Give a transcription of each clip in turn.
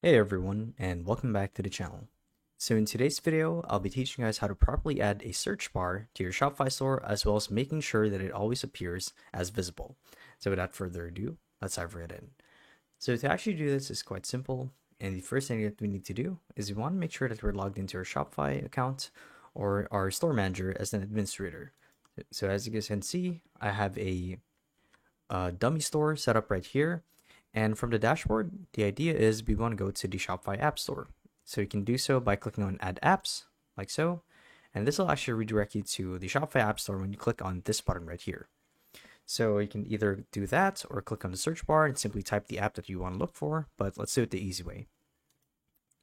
Hey everyone, and welcome back to the channel. So in today's video, I'll be teaching you guys how to properly add a search bar to your Shopify store, as well as making sure that it always appears as visible. So without further ado, let's dive right in. So to actually do this is quite simple, and the first thing that we need to do is we want to make sure that we're logged into our Shopify account or our store manager as an administrator. So as you guys can see, I have a dummy store set up right here. And from the dashboard, the idea is we want to go to the Shopify App Store. So you can do so by clicking on Add Apps, like so. And this will actually redirect you to the Shopify App Store when you click on this button right here. So you can either do that or click on the search bar and simply type the app that you want to look for, but let's do it the easy way.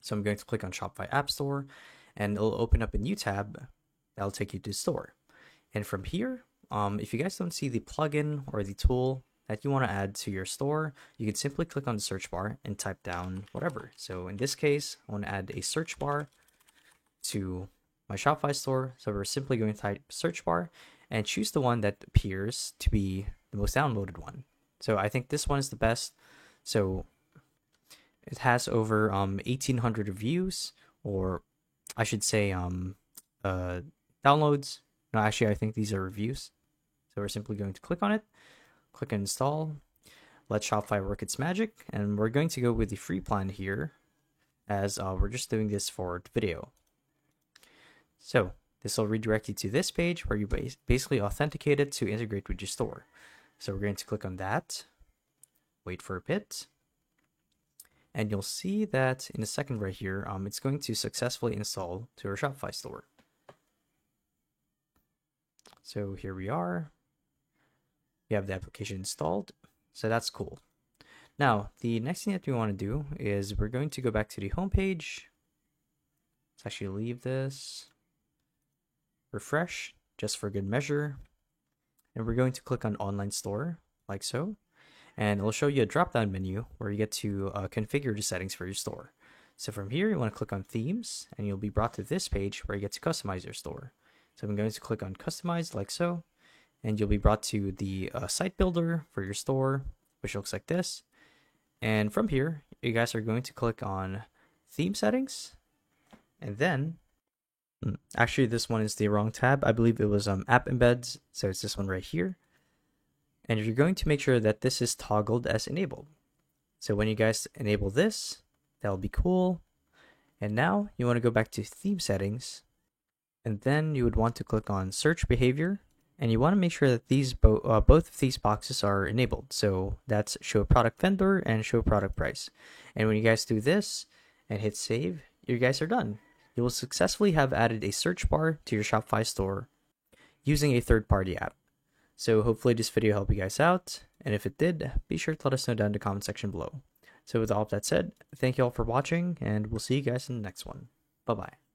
So I'm going to click on Shopify App Store, and it'll open up a new tab that'll take you to the store. And from here, if you guys don't see the plugin or the tool that you want to add to your store, you can simply click on the search bar and type down whatever. So in this case, I want to add a search bar to my Shopify store. So we're simply going to type search bar and choose the one that appears to be the most downloaded one. So I think this one is the best. So it has over 1,800 reviews, or I should say downloads. No, actually, I think these are reviews. So we're simply going to click on it. Click install, let Shopify work its magic, and we're going to go with the free plan here as we're just doing this for the video. So this will redirect you to this page where you basically authenticate it to integrate with your store. So we're going to click on that, wait for a bit, and you'll see that in a second right here, it's going to successfully install to our Shopify store. So here we are. We have the application installed, so that's cool. Now, the next thing that we want to do is we're going to go back to the home page. Let's actually leave this, refresh, just for good measure. And we're going to click on Online Store, like so. And it'll show you a drop-down menu where you get to configure the settings for your store. So from here, you want to click on Themes, and you'll be brought to this page where you get to customize your store. So I'm going to click on Customize, like so. And you'll be brought to the site builder for your store, which looks like this. And from here, you guys are going to click on theme settings. And then, actually this one is the wrong tab. I believe it was app embeds. So it's this one right here. And you're going to make sure that this is toggled as enabled. So when you guys enable this, that'll be cool. And now you want to go back to theme settings. And then you would want to click on search behavior. And you want to make sure that these both of these boxes are enabled. So that's show product vendor and show product price. And when you guys do this and hit save, you guys are done. You will successfully have added a search bar to your Shopify store using a third-party app. So hopefully this video helped you guys out. And if it did, be sure to let us know down in the comment section below. So with all of that said, thank you all for watching, and we'll see you guys in the next one. Bye-bye.